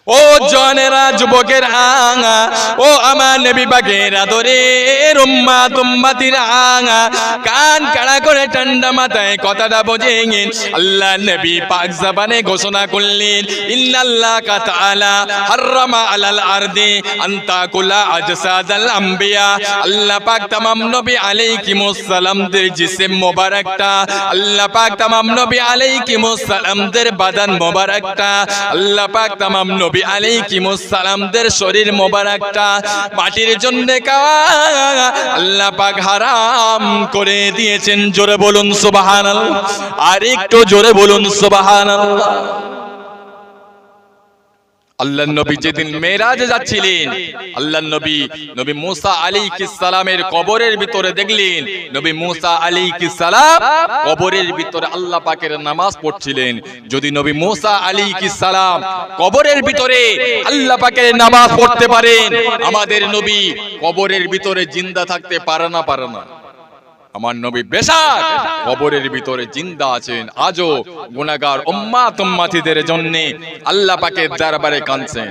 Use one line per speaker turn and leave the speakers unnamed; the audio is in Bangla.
ও জনেরা, যুবকেরা, ও আমার নবী পাকের আদরের উম্মাত উম্মতিরা, কান কাড়া করে ঠান্ডা মাথায় কথাটা বোঝেন। আল্লাহ নবী পাক জবানে ঘোষণা করলেন, ইন্নাল্লাহা তাআলা হারামা আলাল আরদি আন তাকুলা আজসাদাল আম্বিয়া। আল্লাহ পাক तमाम নবী আলাইহিমুস সালামদের জিসম মোবারকটা, আল্লাহ পাক तमाम নবী আলাইহিমুস সালামদের বাদান মোবারকটা, আল্লাহ পাক तमाम নবী আলাইহিমুস সালামদের শরীর মোবারকটা মাটির জন্য খাওয়া আল্লাহ পাক হারাম করে দিয়েছেন। জোরে বলুন সুবহানাল্লাহ, আর একটু জোরে বলুন সুবহানাল্লাহ। আল্লাহর নবী যেদিন মেরাজে যাচ্ছিলেন, আল্লাহর নবী মুসা আলাইহিস সালামের কবরের ভিতরে দেখলেন, নবী মুসা আলাইহিস সালাম কবরের ভিতরে আল্লাহ পাকের নামাজ পড়ছিলেন। যদি নবী মুসা আলাইহিস সালাম কবরের ভিতরে আল্লাহ পাকের নামাজ পড়তে পারেন, আমাদের নবী কবরের ভিতরে জিন্দা থাকতে পারে না? আমার নবী বেশাক কবরের ভিতরে জিন্দা আছেন, আজও গুনাহগার উম্মাত উম্মতিদের জন্য আল্লাহ পাকের দরবারে কাঁদছেন।